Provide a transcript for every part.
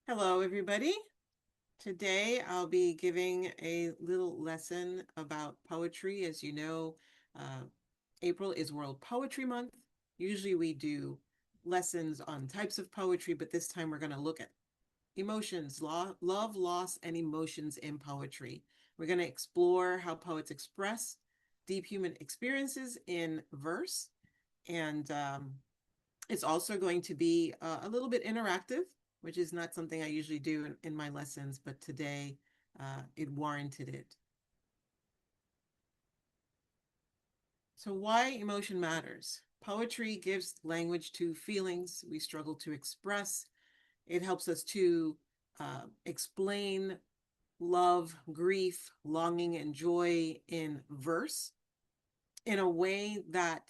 Hello, everybody. Today I'll be giving a little lesson about poetry. As you know, uh, April is World Poetry Month. Usually we do lessons on types of poetry, but this time we're going to look at emotions, love, loss, and emotions in poetry. We're going to explore how poets express deep human experiences in verse, and it's also going to be a little bit interactive, which is not something I usually do in my lessons, but today it warranted it. So, why emotion matters? Poetry gives language to feelings we struggle to express. It helps us to explain love, grief, longing, and joy in verse in a way that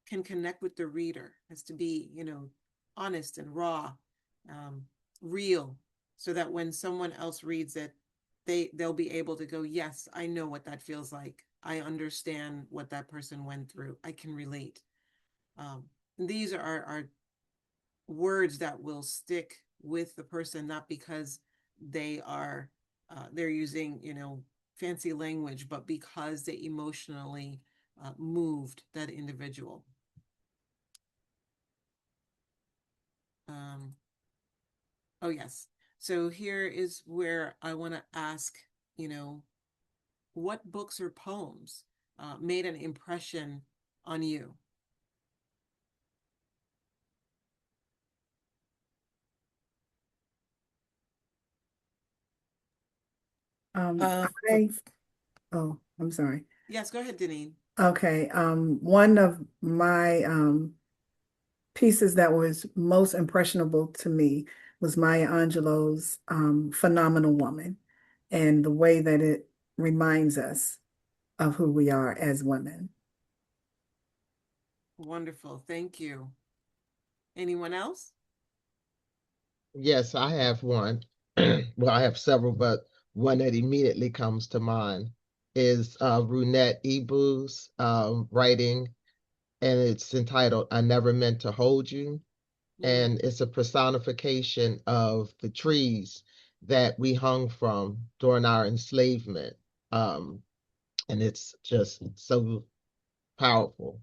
can connect with the reader, as to be, honest and raw, um, real, so that when someone else reads it, they'll be able to go, yes, I know what that feels like. I understand what that person went through. I can relate. These are words that will stick with the person, not because they're using, fancy language, but because they emotionally moved that individual. Um, oh, yes. So here is where I want to ask, you know, what books or poems made an impression on you? Um, Uh, f- I, oh, I'm sorry. Yes, go ahead, Deneen. Okay. One of my pieces that was most impressionable to me was Maya Angelou's Phenomenal Woman and the way that it reminds us of who we are as women. Wonderful. Thank you. Anyone else? yes, I have one. Well, I have several, but one that immediately comes to mind is Brunette Ibu's writing, and it's entitled "I Never Meant to Hold You," Mm, and it's a personification of the trees that we hung from during our enslavement, um, and it's just so powerful.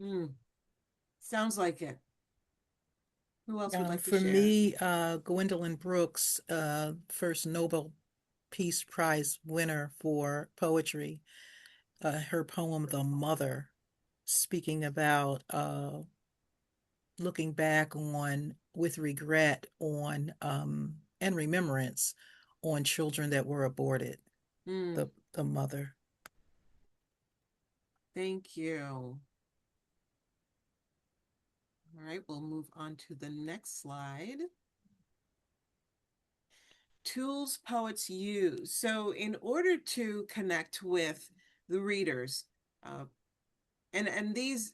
mm, sounds like it. Who else would like to For share? me, Gwendolyn Brooks, first Nobel Peace Prize winner for poetry, her poem "The Mother," speaking about looking back on with regret on and remembrance on children that were aborted. Mm, The mother. thank you. All right, we'll move on to the next slide. Tools poets use. So, in order to connect with the readers, uh, and these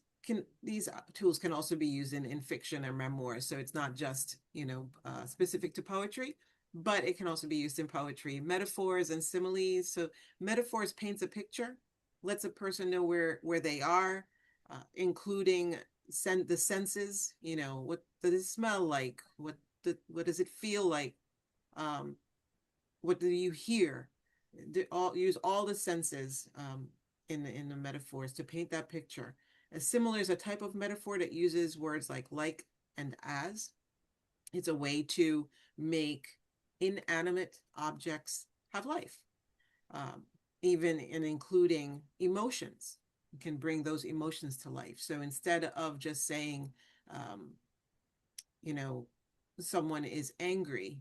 tools can also be used in fiction or memoirs. So it's not just specific to poetry, but it can also be used in poetry. Metaphors and similes. So metaphors paints a picture, lets a person know where they are, including the senses. What does it smell like? What does it feel like? Um, what do you hear? Use all the senses in the metaphors to paint that picture. As similar is a type of metaphor that uses words like and as. It's a way to make inanimate objects have life, um, even in including emotions. You can bring those emotions to life. So instead of just saying, um, you know, someone is angry,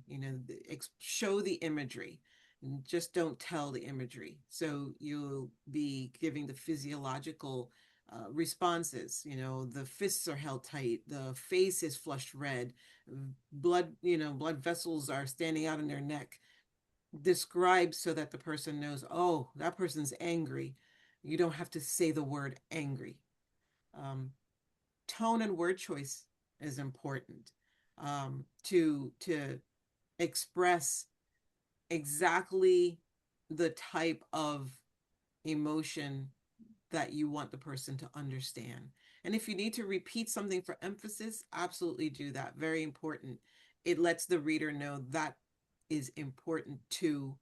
show the imagery. And just don't tell the imagery. So you'll be giving the physiological responses. The fists are held tight, the face is flushed red, blood vessels are standing out in their neck. Describe so that the person knows, oh, that person's angry. You don't have to say the word angry. Um, Tone and word choice is important to express exactly the type of emotion that you want the person to understand. And if you need to repeat something for emphasis, absolutely do that. Very important. it lets the reader know that is important to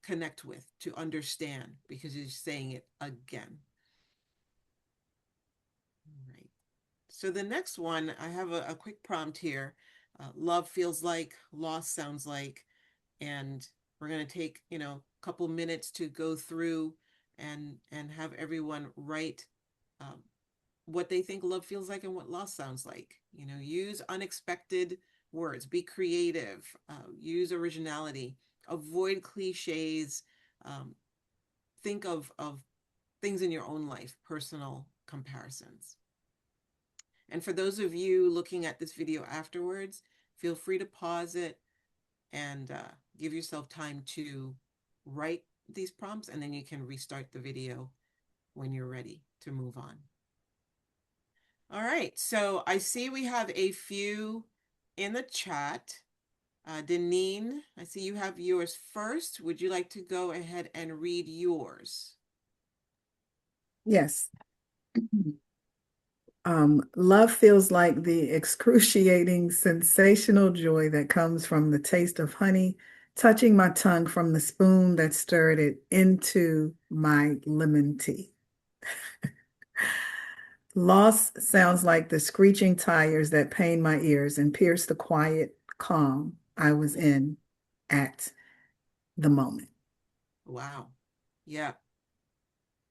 connect with, to understand, because he's saying it again. All right. So the next one, I have a quick prompt here. Love feels like, loss sounds like, and we're going to take, a couple minutes to go through and have everyone write what they think love feels like and what loss sounds like. Use unexpected words, be creative, use originality, avoid cliches, think of things in your own life, personal comparisons. And for those of you looking at this video afterwards, feel free to pause it and give yourself time to write these prompts, and then you can restart the video when you're ready to move on. All right, so I see we have a few in the chat. Deneen, I see you have yours first. Would you like to go ahead and read yours? Yes. Love feels like the excruciating, sensational joy that comes from the taste of honey touching my tongue from the spoon that stirred it into my lemon tea. Loss sounds like the screeching tires that pain my ears and pierce the quiet calm I was in at the moment. Wow. Yeah.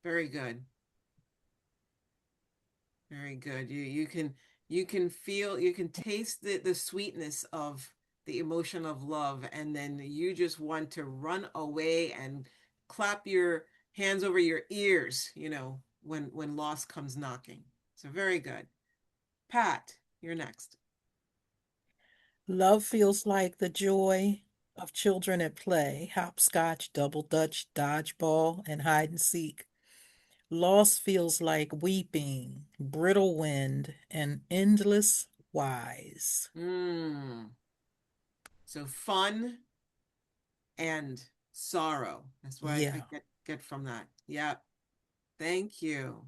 Very good. Very good. You can feel, you can taste the sweetness of the emotion of love, and then you just want to run away and clap your hands over your ears, when loss comes knocking. So very good. Pat, you're next. Love feels like the joy of children at play, hopscotch, double dutch, dodgeball, and hide and seek. Loss feels like weeping, brittle wind, and endless whys. So fun and sorrow. That's what I Yeah. get from that. Yep. Thank you.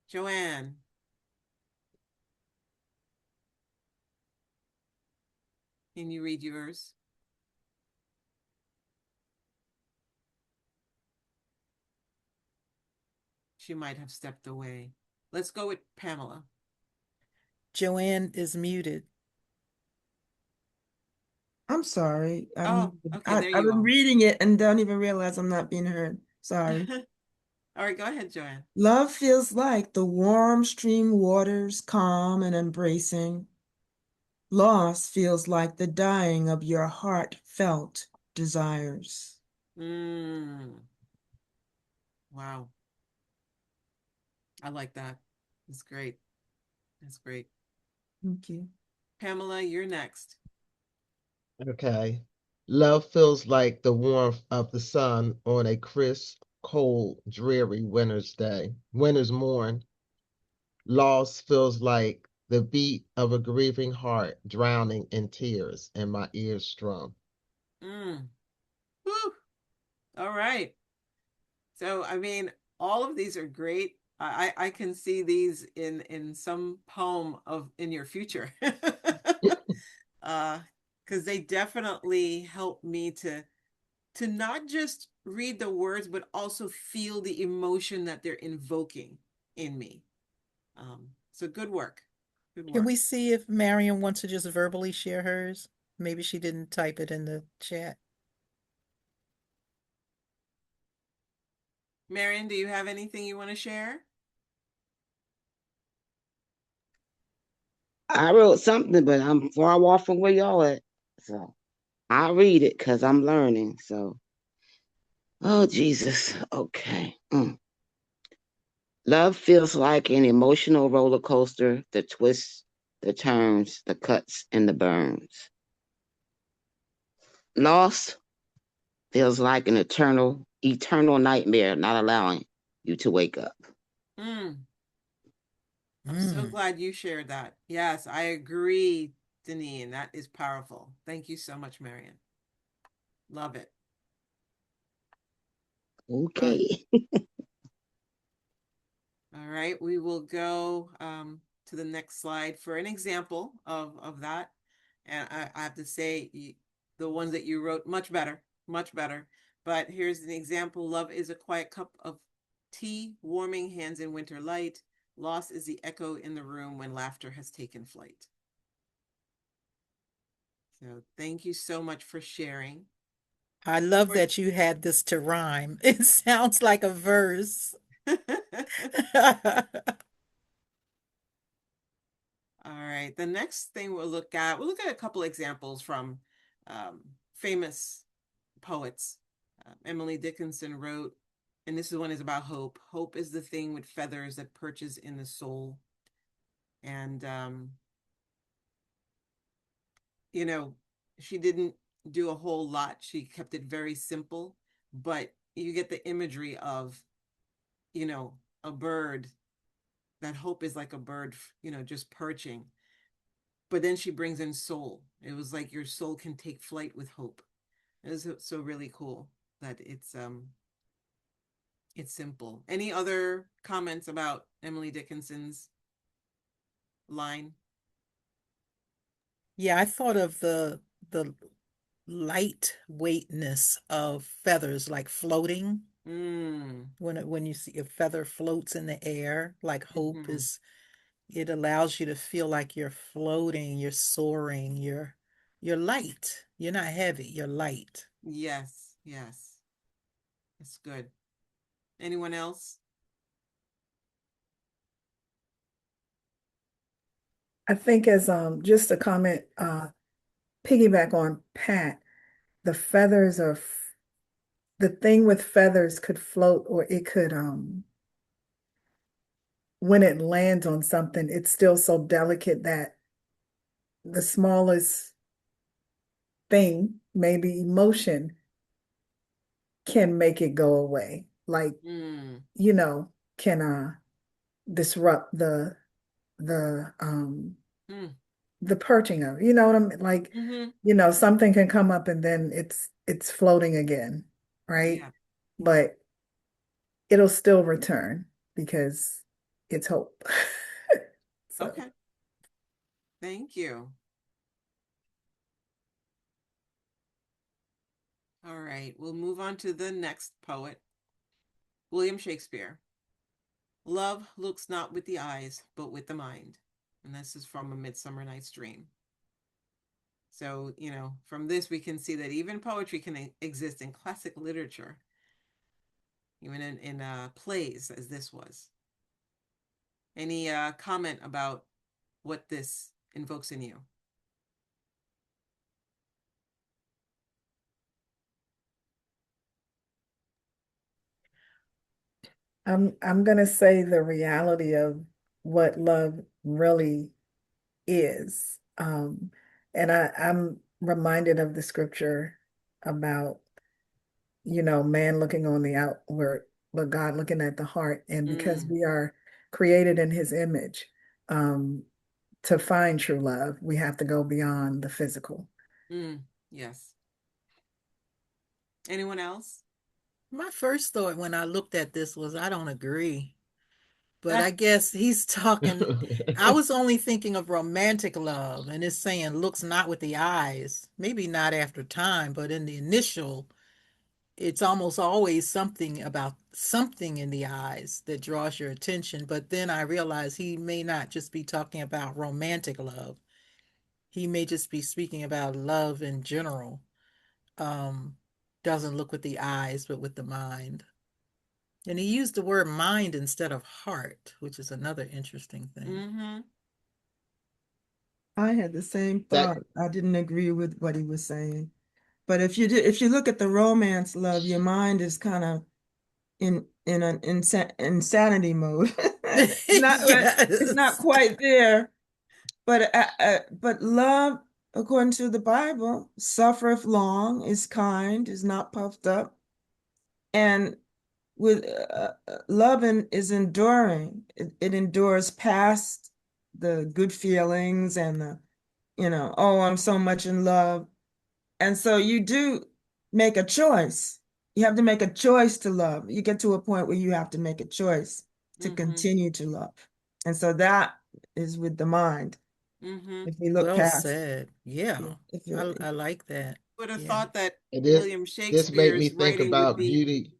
Joanne. Can you read yours? She might have stepped away. Let's go with Pamela. Joanne is muted. I'm sorry. Oh, okay, there I've you been are. reading it and don't even realize I'm not being heard. Sorry. All right, go ahead, Joanne. Love feels like the warm stream waters, calm and embracing. Loss feels like the dying of your heartfelt desires. Wow. I like that. That's great. That's great. Thank you. Pamela, you're next. Okay. Love feels like the warmth of the sun on a crisp, cold, dreary winter's morn. Loss feels like the beat of a grieving heart drowning in tears and my ears strum. Whew. All right. So, I mean, all of these are great. I can see these in some poem in your future. Because they definitely help me to not just read the words, but also feel the emotion that they're invoking in me. So good work. Good Can work. we see if Marion wants to just verbally share hers? Maybe she didn't type it in the chat. Marion, do you have anything you want to share? I wrote something, but I'm far off from where y'all at. So I'll read it because I'm learning. So, oh, Jesus. Okay. Love feels like an emotional roller coaster, the twists, the turns, the cuts, and the burns. Loss feels like an eternal nightmare, not allowing you to wake up. I'm so glad you shared that. Yes, I agree, Deneen. That is powerful. Thank you so much, Marion. Love it. Okay. All right, we will go to the next slide for an example of that. And I have to say, the ones that you wrote, much better, much better. But here's an example. Love is a quiet cup of tea, warming hands in winter light. Loss is the echo in the room when laughter has taken flight. So thank you so much for sharing. I love Or- that you had this to rhyme. It sounds like a verse. All right, the next thing we'll look at a couple examples from famous poets. Emily Dickinson wrote, and this one is about hope. Hope is the thing with feathers that perches in the soul. And, you know, she didn't do a whole lot. She kept it very simple, but you get the imagery of, you know, a bird. That hope is like a bird, you know, just perching. But then she brings in soul. It was like your soul can take flight with hope. It was so really cool that it's simple. Any other comments about Emily Dickinson's line? Yeah, I thought of the lightweightness of feathers like floating. Mm. When you see a feather floats in the air, like hope Mhm. is, it allows you to feel like you're floating, you're soaring, you're light. You're not heavy, you're light. Yes, yes. That's good. Anyone else? I think as just a comment, piggyback on Pat, the feathers are the thing with feathers could float, or it could when it lands on something, it's still so delicate that the smallest thing, maybe emotion, can make it go away. Like, Mm. you know, can disrupt the Mm. the perching of, you know what I mean? Like, Mm-hmm. something can come up and then it's floating again, right? Yeah. But it'll still return because it's hope. So Okay. Thank you. All right, we'll move on to the next poet, William Shakespeare. Love looks not with the eyes, but with the mind. And this is from A Midsummer Night's Dream. So, you know, from this, we can see that even poetry can exist in classic literature, even in plays, as this was. Any comment about what this invokes in you? I'm gonna say the reality of what love really is. And I'm reminded of the scripture about, man looking on the outward, but God looking at the heart. And because Mm. we are created in his image, um, to find true love, we have to go beyond the physical. Mm. Yes. Anyone else? My first thought when I looked at this was, I don't agree. But I guess he's talking, I was only thinking of romantic love, and it's saying looks not with the eyes, maybe not after time, but in the initial, it's almost always something about something in the eyes that draws your attention. But then I realize he may not just be talking about romantic love. He may just be speaking about love in general. Um, doesn't look with the eyes, but with the mind. And he used the word mind instead of heart, which is another interesting thing. Mm-hmm. I had the same That thought. I didn't agree with what he was saying. But if you look at the romance love, your mind is kind of in an insanity mode. Not it's not Yes. quite there. But love, according to the Bible, suffereth long, is kind, is not puffed up, and with loving is enduring. It endures past the good feelings and oh, I'm so much in love. And so you do make a choice. You have to make a choice to love. You get to a point where you have to make a choice to Mm-hmm. continue to love. And so that is with the mind. Mm-hmm. if you look Well past. said. Yeah, If you, I like that. Would have Yeah. thought that And William this made me Shakespeare's think writing would about be, beauty.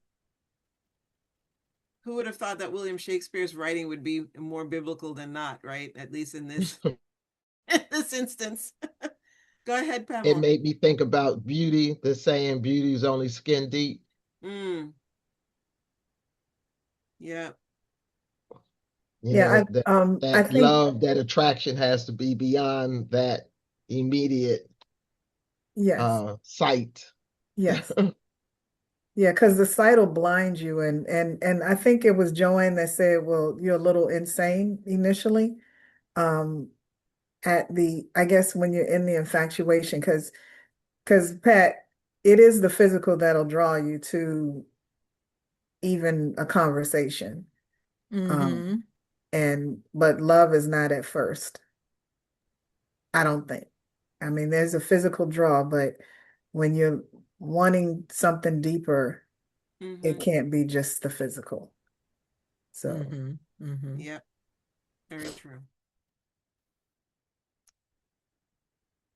who would have thought that William Shakespeare's writing would be more biblical than not, right? At least in this in this instance. Go ahead, It Pamela. made me think about beauty, the saying beauty is only skin deep. Mm, yeah. You Yeah, know, I that think love, that attraction has to be beyond that immediate yes, sight. yes. Yeah, because the sight will blind you, and I think it was Joanne that said, "Well, you're a little insane initially." Um, I guess when you're in the infatuation, because Pat, it is the physical that'll draw you to even a conversation. Mm-hmm. But love is not at first. I don't think. I mean, there's a physical draw, but when you're wanting something deeper, Mm-hmm. it can't be just the physical. So. Mm-hmm. Mm-hmm. Yep. Very true.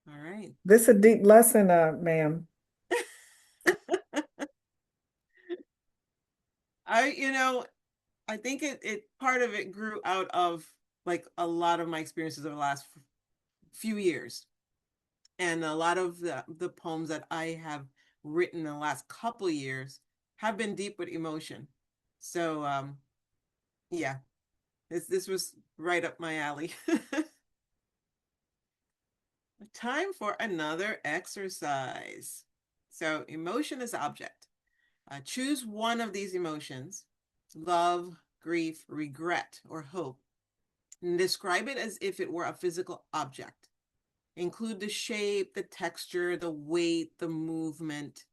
All right. This a deep lesson, ma'am. I think it part of it grew out of like a lot of my experiences over the last few years. And a lot of the poems that I have written in the last couple of years have been deep with emotion. So yeah, this was right up my alley. Time for another exercise. So emotion is object. Choose one of these emotions, love, grief, regret, or hope, and describe it as if it were a physical object. Include the shape, the texture, the weight, the movement.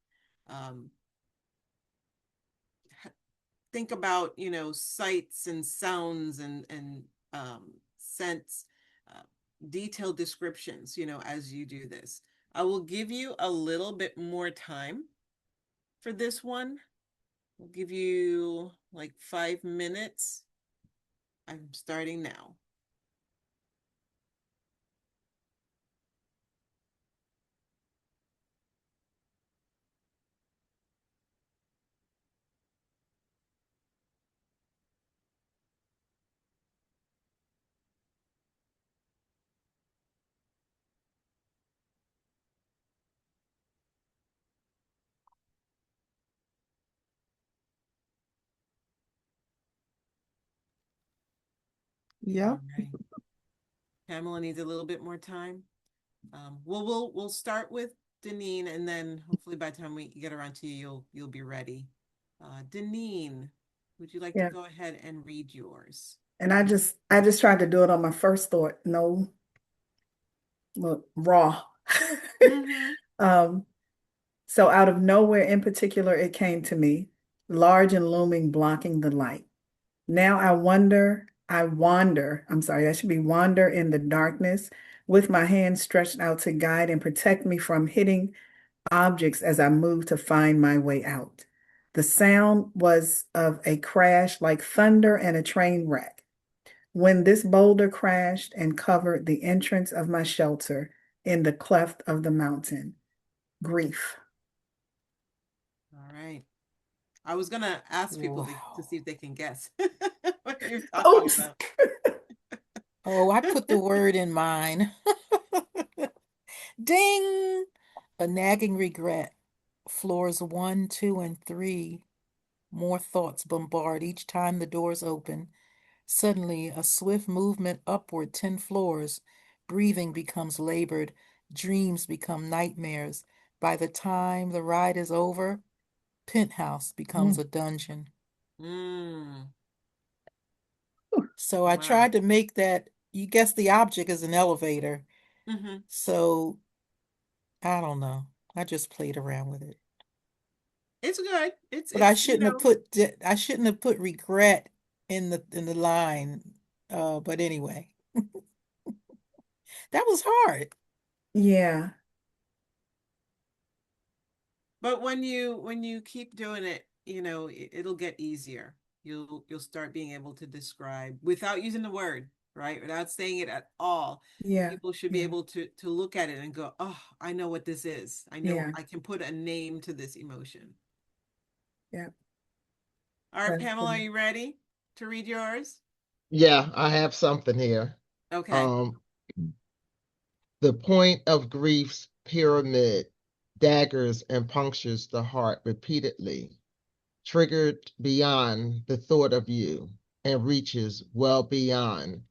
Um, think about, sights and sounds and scents, uh, detailed descriptions, as you do this. I will give you a little bit more time for this one. We'll give you like 5 minutes. I'm starting now. yeah. All right. Pamela needs a little bit more time. We'll start with Deneen, and then hopefully by the time we get around to you, you'll be ready. Deneen, would you like to Yeah. go ahead and read yours? And I just tried to do it on my first thought. No, look, raw. Mm-hmm. Um, so out of nowhere in particular, it came to me, large and looming, blocking the light. Now I wander, I'm sorry, that should be wander in the darkness with my hand stretched out to guide and protect me from hitting objects as I move to find my way out. The sound was of a crash like thunder and a train wreck. When this boulder crashed and covered the entrance of my shelter in the cleft of the mountain, grief. All right. I was gonna ask people to Wow. see if they can guess what you're talking Oops. about. Oh, I put the word in mine. Ding! A nagging regret. Floors 1, 2, and 3. More thoughts bombard each time the doors open. Suddenly, a swift movement upward 10 floors. Breathing becomes labored. Dreams become nightmares. By the time the ride is over, penthouse becomes a dungeon. Mm, So I wow. tried to make that, you guess the object is an elevator. Mm-hmm. So I don't know. I just played around with it. It's good. But I It's shouldn't have put regret in the line. But anyway, that was hard. Yeah. but when you keep doing it, it'll get easier. You'll start being able to describe without using the word, right? Without saying it at all. Yeah. People should be Yeah. able to look at it and go, oh, I know what this is. I know Yeah. I can put a name to this emotion. Yeah. All right, That's Pamela, are good. you ready to read yours? Yeah, I have something here. Okay. The point of grief's pyramid daggers and punctures the heart repeatedly, triggered beyond the thought of you, and reaches well beyond,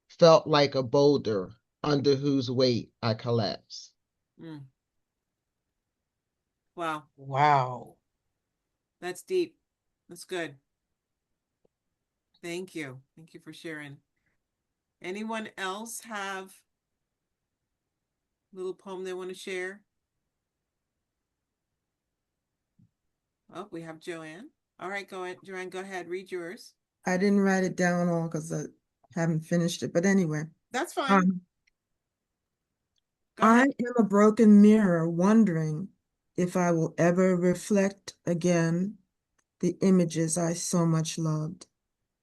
felt like a boulder under whose weight I collapse. Mm. Wow, Wow. that's deep. That's good. Thank you. Thank you for sharing. Anyone else have a little poem they want to share? Oh, we have Joanne. All right, go ahead, Joanne, go ahead, read yours. I didn't write it down all because I haven't finished it. But anyway, That's fine. um, Go I ahead. am a broken mirror wondering if I will ever reflect again the images I so much loved.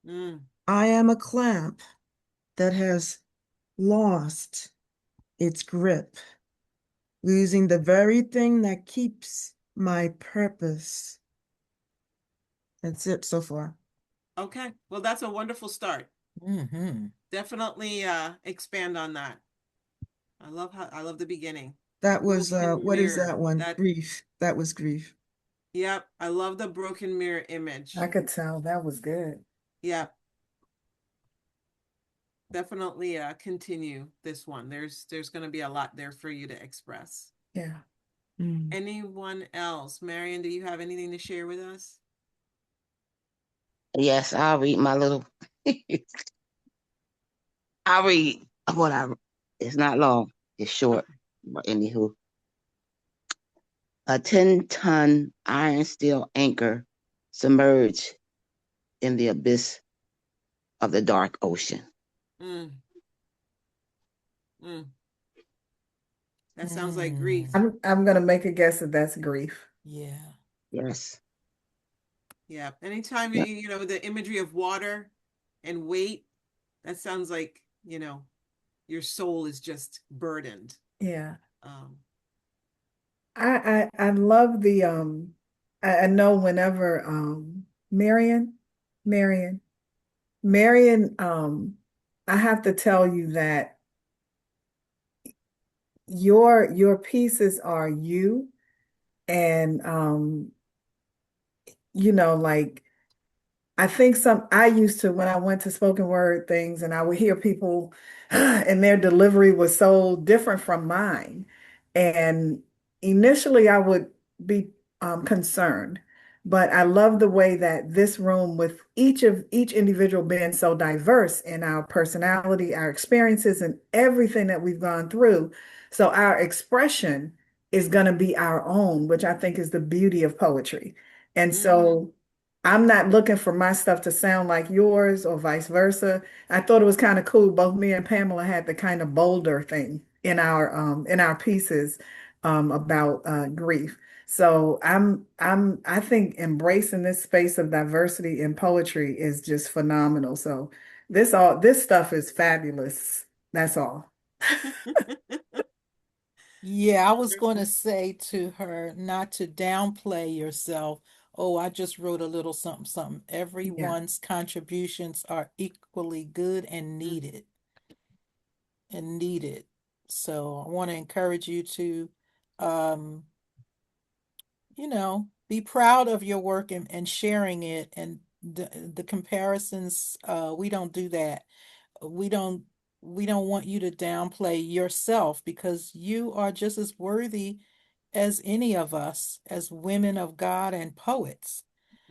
Mm, I am a clamp that has lost its grip, losing the very thing that keeps my purpose. That's it so far. okay. Well, that's a wonderful start. Mm-hmm. Definitely expand on that. I love the beginning. That was Broken what is mirror. that one? That Grief. That was grief. Yep, I love the broken mirror image. I could tell that was good. Yep. Definitely continue this one. There's going to be a lot there for you to express. Yeah. Mm. Anyone else? Marion, do you have anything to share with us? Yes, I'll read my little. I'll read what I. It's not long. It's short. But anywho, a 10-ton iron steel anchor submerged in the abyss of the dark ocean. Mm. Mm. That sounds like grief. I'm gonna make a guess that that's grief. Yeah. Yes. Yeah. Anytime Yep. you know the imagery of water and weight, that sounds like, your soul is just burdened. Yeah. Um, I love the I know whenever Marion Marion Marion I have to tell you that your pieces are you, and like I think I used to, when I went to spoken word things and I would hear people and their delivery was so different from mine. And initially I would be concerned, but I love the way that this room, with each individual being so diverse in our personality, our experiences, and everything that we've gone through. So our expression is going to be our own, which I think is the beauty of poetry. And so I'm not looking for my stuff to sound like yours or vice versa. I thought it was kind of cool. Both me and Pamela had the kind of bolder thing in our pieces about grief. So I think embracing this space of diversity in poetry is just phenomenal. So this stuff is fabulous. That's all. Yeah, I was going to say to her not to downplay yourself. Oh, I just wrote a little something, something. Yeah. Everyone's contributions are equally good and needed. So I want to encourage you to, um, be proud of your work and sharing it, and the comparisons, we don't do that. We don't we don't want you to downplay yourself, because you are just as worthy as any of us as women of God and poets.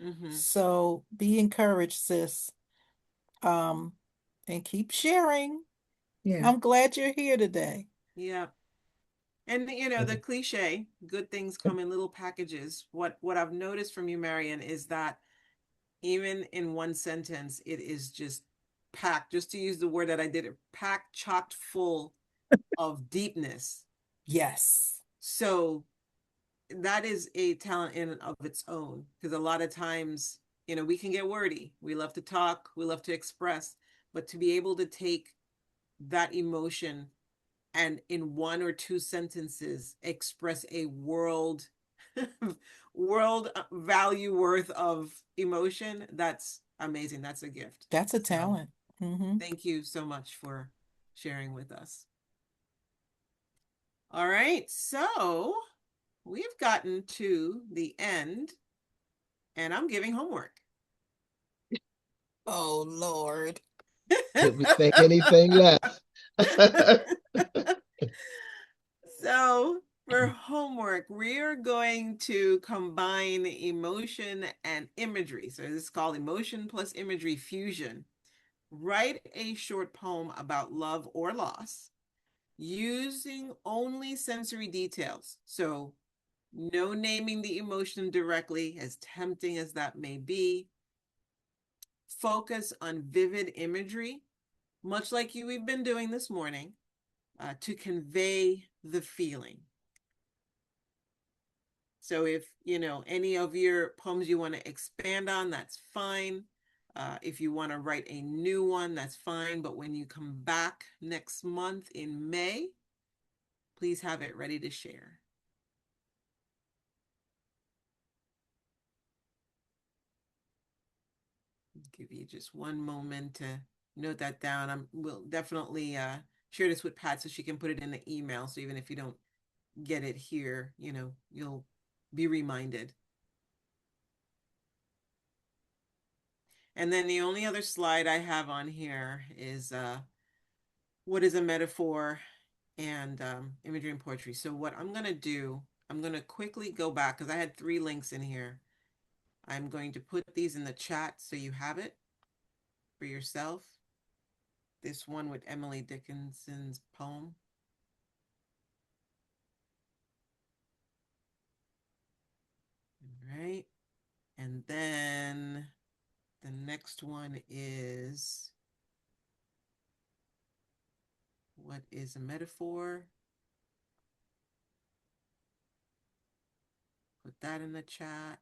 Mm-hmm. So be encouraged, sis. Um, and keep sharing. Yeah. I'm glad you're here today. Yeah. And the cliche, good things come in little packages. What I've noticed from you, Marion, is that even in one sentence, it is just packed, just to use the word that I did, it packed, chocked full of deepness. Yes. So that is a talent in and of its own, because a lot of times, we can get wordy. We love to talk, we love to express, but to be able to take that emotion and in 1 or 2 sentences express a world value worth of emotion, that's amazing. That's a gift. That's a So talent. Mm-hmm. thank you so much for sharing with us. All right, so we've gotten to the end, and I'm giving homework. Oh, Lord. Did we think anything less? So for homework, we are going to combine emotion and imagery. So this is called emotion plus imagery fusion. Write a short poem about love or loss using only sensory details. So no naming the emotion directly, as tempting as that may be. Focus on vivid imagery, much like we've been doing this morning, to convey the feeling. So if, any of your poems you want to expand on, that's fine. If you want to write a new one, that's fine. But when you come back next month in May, please have it ready to share. Give you just one moment to note that down. We'll definitely share this with Pat so she can put it in the email. So even if you don't get it here, you'll be reminded. And then the only other slide I have on here is what is a metaphor and imagery and poetry. So what I'm going to do, I'm going to quickly go back because I had 3 links in here. I'm going to put these in the chat so you have it for yourself. This one with Emily Dickinson's poem. All right. And then the next one is what is a metaphor? Put that in the chat.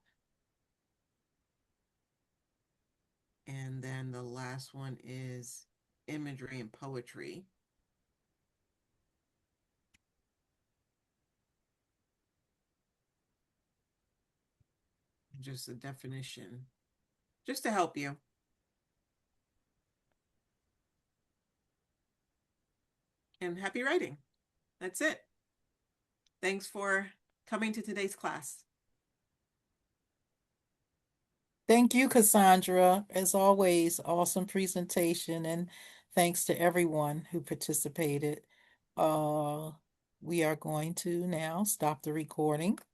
And then the last one is imagery and poetry. Just a definition, just to help you. And happy writing. That's it. Thanks for coming to today's class. Thank you, Cassandra. As always, awesome presentation, and thanks to everyone who participated. We are going to now stop the recording.